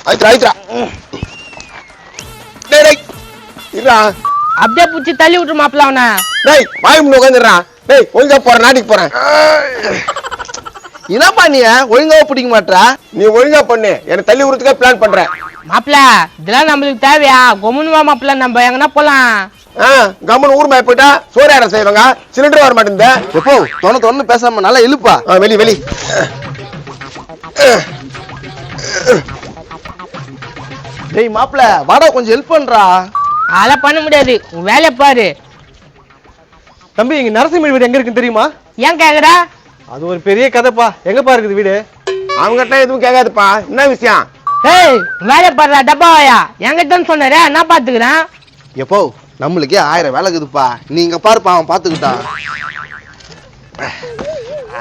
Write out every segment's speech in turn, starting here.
ஆயிடுச்சா டேய் டேய் இருடா. அப்படியே பிடிச்சி தள்ளி விட்டு மாப்பிள்ள அவனை. டேய் வாய் முன்ன உட்காந்துடுறான். டேய் ஒழுங்கா போறேன், நாட்டிக்கு போறேன். என்னப்பா நீ ஒழுங்கா பிடிக்க மாட்டா? நீ ஒழுங்கா பண்ணு, எனக்கு தள்ளி விடுறதுக்கே பிளான் பண்றேன். மாப்பிள்ள இதெல்லாம் நம்மளுக்கு தேவையா? கொமுனுவா மாப்பிள்ள, நம்ம எங்கன்னா போலாம். கம்மன் ஊர் மேய போயிட்டா சோறு யாரை செய்வாங்க? சிலிண்டர் வர மாட்டேங்குது. எப்போ தொண்ணு பேசாம நல்லா இழுப்பா. வெளி வெளி. டேய் மாப்பிள்ள வாடா கொஞ்சம் ஹெல்ப் பண்றா. அதெல்லாம் பண்ண முடியாது, உன் வேலையை பாரு. தம்பி இங்க நரசிம்மன் வீடு எங்க இருக்குன்னு தெரியுமா? ஏன் கேக்குறா? அது ஒரு பெரிய கதைப்பா. எங்கப்பா இருக்குது வீடு? அவங்ககிட்ட எதுவும் கேட்காதுப்பா. என்ன விஷயம்? ஏய் வேலையை பாருடா டப்பாவாயா. என்கிட்ட சொன்னாரே நான் பாத்துக்கிறேன். எப்போ நம்மளுக்கே 1000 வேலை இருக்குதுப்பா. நீங்க பாருப்பா அவன் பாத்துக்கிட்டான்.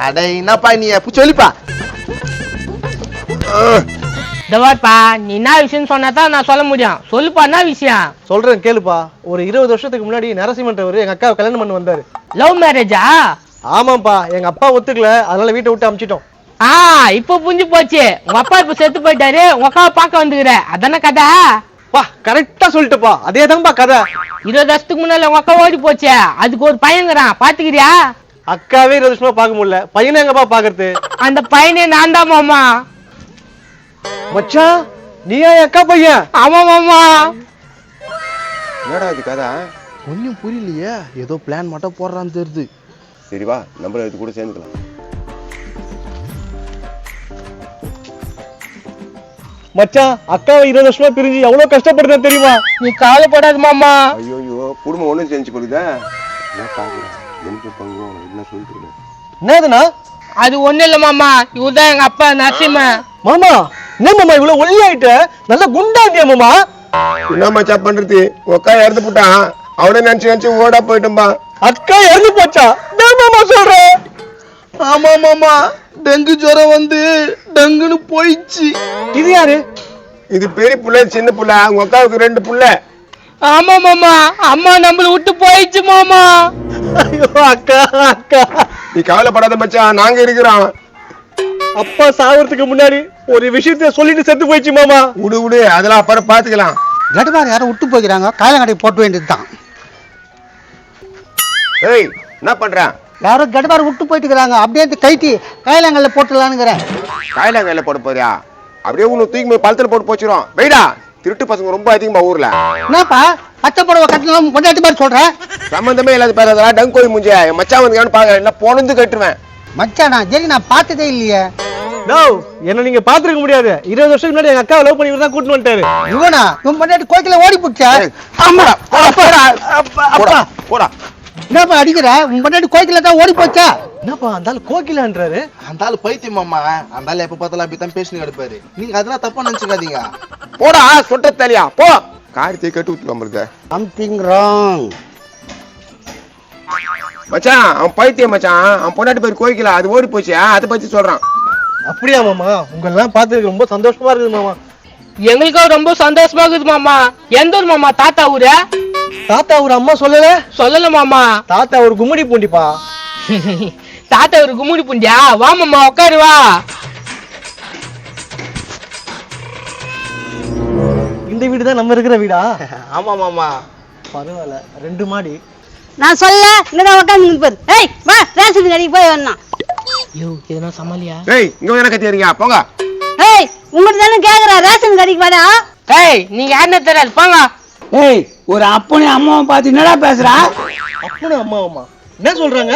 அட என்னப்பா நீ சொல்லிப்பா. தவார்ப்பா, நீ என்ன விஷயம் சொன்னாதான் நான் சொல்ல முடியும். சொல்லுப்பா என்ன விஷயம்? சொல்றேன் கேளுப்பா. ஒரு 20 வருஷத்துக்கு முன்னாடி நரசிம்மன்றவர் எங்க அக்காவை கல்யாணம் பண்ணி வந்தாரு. லவ் மேரேஜா? ஆமாப்பா, எங்க அப்பா ஒத்துக்கல, அதனால வீட்டை விட்டு அமிச்சிட்டோம். இப்ப புரிஞ்சு போச்சு. உங்க அப்பா இப்ப செத்து போயிட்டாரு, உங்க அக்காவை பார்க்க வந்துக்கிற, அதானே கதை? பா கரெக்டா சொல்லிட்டுப்பா, அதேதான்ப்பா கதை. 20 வருஷத்துக்கு முன்னால உங்க அக்கா ஓடி போச்சு, அதுக்கு ஒரு பையங்கிறான், பாத்துக்கிறியா? அக்காவே 20 வருஷமா பார்க்க முடியல, பையனை எங்கப்பா பாக்குறது? அந்த பையனே நான் தான் மாமா. மச்சான் நீயா அக்கா பையன்? ஆமா மாமா. என்னடா இது கதை? ஒன்னும் புரியலையே, ஏதோ பிளான் மட்டும் போடுறான்னு தெரியுது. சரி வா, நம்மள இது கூட சேர்ந்துக்கலாம். மச்சான் அக்காவை 20 வருஷமா பிரிஞ்சு எவ்வளவு கஷ்டப்படுறேன் தெரியுமா? நீ கவலைப்படாத மாமா. ஐயோ குடும்பம் ஒண்ணும் செஞ்சு கொடுக்குதா? என்ன பாக்குறேன், எனக்கு பங்கு என்ன சொல்லிட்டு என்னதுண்ணா? அது ஒண்ணு இல்ல மாமா, இவர்தான் எங்க அப்பா நரசிம்ம. மாமா என்ன மாமா இவ்வளவு ஒல்லி ஆயிட்ட? நல்லா குண்டாண்டியா மாமா? என்ன மச்சா பண்றது? உக்கா இறந்து போட்டான், அவனே நினைச்சு நினைச்சு ஓடா போயிட்டோம்பா. அக்கா இறந்து போச்சா? என்ன மாமா சொல்ற? ஆமா மாமா, டெங்கு ஜுரம் வந்து டங்குன்னு போயிடுச்சு. இது யாரு? இது பெரிய புள்ள, சின்ன புள்ள. உங்க அக்காவுக்கு 2 புள்ள. ஆமா மாமா, அம்மா நம்மள விட்டு போயிடுச்சு மாமா. ஐயோ அக்கா அக்கா. நீ கவலைப்படாத மச்சான், நாங்க இருக்கிறோம். அப்பா சாவறதுக்கு முன்னாடி ஒரு விஷயத்த சொல்லிட்டு செத்து போயிடுச்சு மாமா. விடு விடு, அதெல்லாம் அப்புறம் பாத்துக்கலாம். கடுபார் யாரும் விட்டு போய்க்கிறாங்க, காயங்கடை போட்டு வேண்டியதுதான். ஏய் என்ன பண்ற? யாரும் கடுபார் விட்டு போயிட்டு இருக்கிறாங்க, அப்படியே கைட்டி காயலங்கல்ல போட்டுலான்னுங்கிறேன். காயிலாங்கல்ல போட போறியா? அப்படியே உனக்கு தூக்கி போய் பழத்துல போட்டு போச்சிரும். வெயிடா, திருட்டு பசங்க ரொம்ப அதிகமா ஊர்ல. என்னப்பா பச்சை புடவை கட்டலாம் கொண்டாட்டி மாதிரி சொல்றேன்? சம்பந்தமே இல்லாத பேர் அதெல்லாம். டங்கு கோழி முஞ்ச என் மச்சான் வந்து பாக்க, என்ன பொணந்து கட்டுவேன். மச்சானா சரி, நான் பார்த்ததே இல்லையே. என்ன நீங்க பாத்துருக்க முடியாது. 20 வருஷத்துக்கு முன்னாடி எங்க அக்காவை லவ் பண்ணி தான் கூட்டிட்டு வந்துட்டாரு. இவனா இவன் பண்ணாட்டி கோயில ஓடி போச்சா? ஆமாடா, போடா போடா. என்னப்பா அடிக்கிற? உன் பண்ணாட்டி கோயில தான் ஓடி போச்சா? என்னப்பா அந்த ஆளு கோகிலான்றாரு? அந்த ஆளு பைத்தியம் மாமா. அந்த ஆளு எப்ப பார்த்தாலும் அப்படித்தான் பேசினு கிடப்பாரு. நீங்க அதெல்லாம் தப்பா நினைச்சுக்காதீங்க. போடா சொட்ட தலையா, போ. காரியத்தை கட்டு ஊத்து நம்மளுக்கு. Something wrong. மச்சான் அவன் பைத்தியம் மச்சான். அவன் பொண்டாட்டி பேர் கோயிக்கல, அது ஓடி போச்சு, அதை பத்தி சொல்றான். அப்படியா மாமா? உங்களெல்லாம் பார்த்து ரொம்ப சந்தோஷமா இருக்குது மாமா. எங்களுக்கும் ரொம்ப சந்தோஷமா இருக்குது மாமா. எந்த ஊர் மாமா? தாத்தா ஊரு? தாத்தா ஒரு அம்மா சொல்லல? சொல்லல மாமா. தாத்தா ஒரு கும்மிடி பூண்டிப்பா. தாத்தா ஒரு கும்முடி புண்டியா? வா மாமா உட்காரு வா. இந்த வீடு தான் நம்ம இருக்கிற வீடா? ஆமா மாமா. பரவாயில்ல, 2 மாடி. நான் சொல்ல இங்கதான் உட்காந்து பாரு. ஏய் வா, ரேஷன் கடைக்கு போய் வரணும். யோ இதனா சமாளியா? ஏய் இங்க வந்து என்ன கத்தியறீங்க? போங்க. ஏய் உங்கள்ட்ட தானே கேக்குறேன், ரேஷன் கடைக்கு வாடா. ஏய் நீங்க யாருன்னு தெரியாது, போங்க. ஏய் ஒரு அப்பனையும் அம்மாவை பார்த்து என்னடா பேசுறா? அப்பனும் அம்மாவுமா என்ன சொல்றாங்க?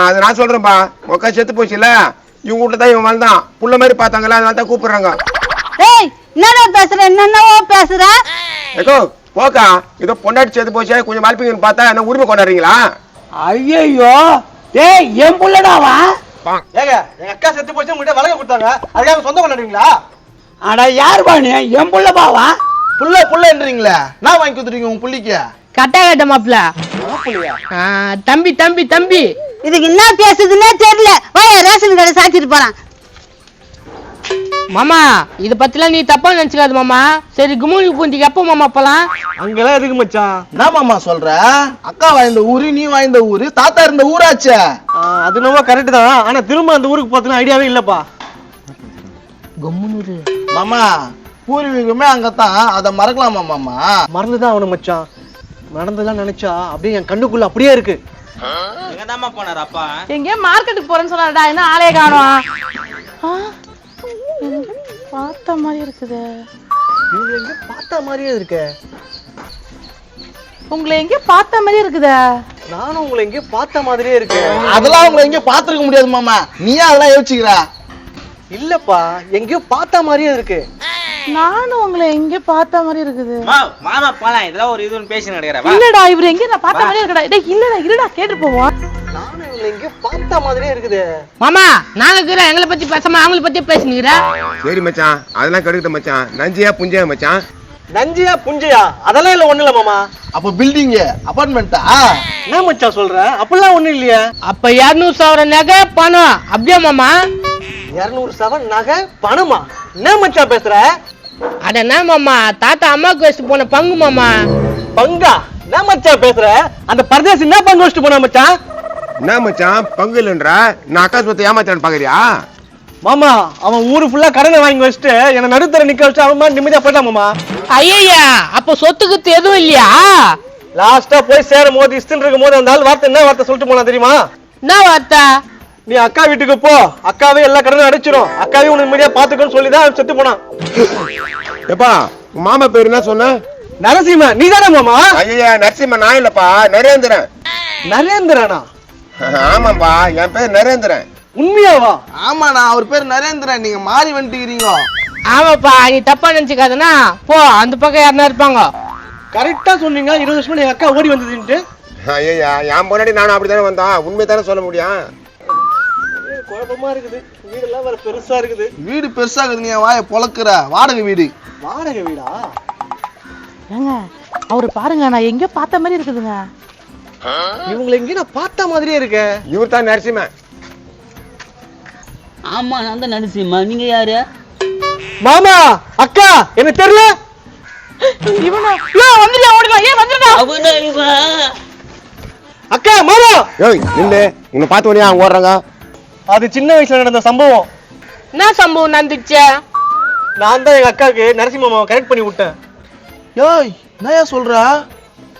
அது நான் சொல்றேன்பா. உக்கா செத்து போச்சுல, இவங்க வீட்டுல தான் இவன் வந்தான். புள்ள மாதிரி பார்த்தாங்களா, அதனால தான் கூப்பிடுறாங்க. ஏய் என்னடா பேசுற? என்னென்னவோ பேசுற? ஏகோ போக்கா, ஏதோ பொண்டாட்டி செத்து போச்சு, கொஞ்சம் மல்பிங்கன்னு பார்த்தா என்ன உரிமை கொண்டாடுறீங்களா? ஐயோ டேய் என் புள்ளடாவா? ஏங்க எங்க அக்கா செத்து போச்சு, உங்ககிட்ட வழங்க கொடுத்தாங்க, அதுக்காக சொந்தம் கொண்டாடுவீங்களா? அட யார் பாணி என் புள்ளபாவா? புள்ளன்றீங்களே, நான் வாங்கி கொடுத்துருக்கீங்க உங்க புள்ளிக்கு. கட்டா கட்ட மாப்பிள்ள. தம்பி தம்பி தம்பி. இதுக்கு என்ன பேசுதுன்னே தெரியல. வாயா ரேஷன் கடை சாத்திட்டு போறான். மாமா இத பத்திலாம் நீ தப்பா நினைச்சுக்காத மாமா. சரி கும்முடி பூண்டிக்கு எப்போ மாமா போலாம்? அங்கெல்லாம் இருக்கு மச்சான். என்ன மாமா சொல்ற? அக்கா வாழ்ந்த ஊரு, நீ வாழ்ந்த ஊரு, தாத்தா இருந்த ஊராச்சே. அது நம்ம கரெக்ட் தான். ஆனா திரும்ப அந்த ஊருக்கு போறதுக்கு ஐடியாவே இல்லப்பா. கும்முனூரு மாமா பூர்வீகமே அங்கதான், அதை மறக்கலாமா மாமா? மறந்துதான் அவனு மச்சான். நடந்ததெல்லாம் நினைச்சா அப்படியே என் கண்ணுக்குள்ள அப்படியே இருக்கு. எங்கதாம்மா போனார் அப்பா? எங்கேயோ மார்க்கெட்டுக்கு போறேன்னு சொன்னாடா, என்ன ஆளே காணோம். பார்த்த மாதிரி இருக்குது. இவங்க எங்க பார்த்த மாதிரியே இருக்கு. உங்களை எங்கேயோ பார்த்த மாதிரி இருக்குதா? நானும் உங்களை எங்கேயோ பார்த்த மாதிரியே இருக்கு. அதெல்லாம் உங்களை எங்கேயும் பாத்துருக்க முடியாது மாமா, நீயே அதெல்லாம் யோசிச்சுக்கிற. இல்லப்பா, எங்கேயோ பார்த்த மாதிரியே இருக்கு. நானும் உங்களை எங்கேயோ பார்த்த மாதிரி இருக்குது. மாமா போலாம், இதெல்லாம் ஒரு இதுன்னு பேசி நடக்கிறா. இல்லடா, இவரு எங்க நான் பார்த்த மாதிரி இருக்கடா. டேய் இல்லடா, இருடா கேட்டு போவோம். நானும் இவங்களை எங்கேயோ பார்த்த மாதிரியே இருக்குது. மாமா நாங்க இருக்கிற எங்களை பத்தி பேசாம அவங்கள பத்தி பேசுனீங்க. சரி மச்சான், அதெல்லாம் கெடுக்கிட்ட மச்சான். நஞ்சியா புஞ்சியா மச்சான்? நஞ்சியா புஞ்சையா அதெல்லாம் இல்ல, ஒண்ணு இல்ல மாமா. அப்ப பில்டிங் அபார்ட்மெண்டா? என்ன மச்சான் சொல்ற? அப்படிலாம் ஒண்ணு இல்லையா? அப்ப 200,000 நகை பணம் அப்படியே மாமா? 200,000 நகை பணமா? என்ன மச்சான் பேசுற? அட என்ன மாமா, தாத்தா அம்மாவுக்கு வச்சுட்டு போன பங்கு மாமா. பங்கா? என்ன மச்சான் பேசுற? அந்த பரதேசி என்ன பங்கு வச்சுட்டு போனா மச்சான்? என்ன மச்சான் பங்கு இல்லைன்றா? நான் அக்கா சொத்தை ஏமாத்தான்னு பாக்குறியா? மாமா அவன் ஊரு ஃபுல்லா கடனை வாங்கி வச்சுட்டு என்ன நடுத்தர நிக்க வச்சு அவன் நிம்மதியா போயிட்டான் மாமா. ஐயா அப்ப சொத்துக்கு எதுவும் இல்லையா? லாஸ்டா போய் சேரும் போது இஸ்தின் இருக்கும் போது அந்த ஆள் வார்த்தை என்ன வார்த்தை சொல்லிட்டு போனா தெரியுமா? என்ன வார்த்தை? நீ அக்கா வீட்டுக்கு போ, அக்காவே எல்லா கடனும் அடைச்சிரும், அக்காவே உனக்கு நிம்மதியா பாத்துக்கன்னு சொல்லிதான் செத்து போனான். எப்பா உன் மாமா பேரு என்ன சொன்ன? நரசிம்ம. நீ தானே மாமா? ஐயா நரசிம்ம நான் இல்லப்பா, நரேந்திரன். நரேந்திரனா? ஆமாப்பா, என் பேர் நரேந்திரன். உண்மையாவா? ஆமாண்ணா, அவர் பேர் நரேந்திரன், நீங்க மாறி வந்துட்டீங்க. ஆமாப்பா, நீ தப்பா நினைச்சுக்காதனா போ, அந்த பக்கம் யாருன்னா இருப்பாங்க. கரெக்டா சொன்னீங்க. 20 வருஷமா என் அக்கா ஓடி வந்ததுன்ட்டு. ஐயா என் முன்னாடி நானும் அப்படித்தானே வந்தான், உண்மை தானே சொல்ல முடியும். குழப்பமா இருக்குது, வீடெல்லாம் வேற பெருசா இருக்குது. வீடு பெருசா இருக்குது, நீ வாய பொழக்குற. வாடகை வீடு. வாடகை வீடா? ஏங்க அவரு பாருங்க, நான் எங்கேயோ பார்த்த மாதிரி இருக்குதுங்க. இவங்களை எங்கேயும் நான் பார்த்த மாதிரியே இருக்க. இவர் தான் நரசிம்மன். ஆமா நான் தான் நரசிம்மா. நீங்க யாரு? மாமா அக்கா எனக்கு தெரியல. இவனா வந்துடா, ஓடிடா. ஏன் வந்துடா? அவனா இவன்? அக்கா மாமா. ஏய் நில்லு, உன்னை பார்த்த உடனே அவங்க ஓடுறாங்க. அது சின்ன வயசுல நடந்த சம்பவம். என்ன சம்பவம் நடந்துச்சு? நான் தான் எங்க அக்காவுக்கு நரசிம்ம மாமாவை கரெக்ட் பண்ணி விட்டேன். ஏய் என்னையா சொல்ற?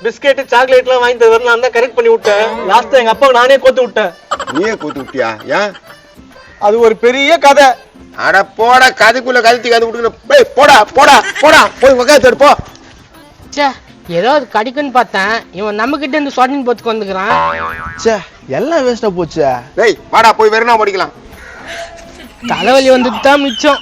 பிஸ்கெட் சாக்லேட் எல்லாம் வாங்கி தருவேன், நான் தான் கரெக்ட் பண்ணி விட்டேன். லாஸ்டா எங்க அப்பாவை நானே கோத்து விட்டேன். நீயே கூத்து விட்டியா? ஏன்? அது ஒரு பெரிய கதை. அட போடா, கதைக்குள்ள கழுத்தி கதை விட்டு போடா போடா போடா, போய் உட்காந்து போ. ச்சே, ஏதோ அது கடிக்குன்னு பார்த்தேன், இவன் நம்ம கிட்ட இருந்து சொட்டின் போத்துக்கு வந்துக்கிறான். சே எல்லாம் வேஸ்டா போச்சு. டேய் வாடா, போய் வெறுனா படிக்கலாம். தலைவலி வந்துட்டு தான் மிச்சம்.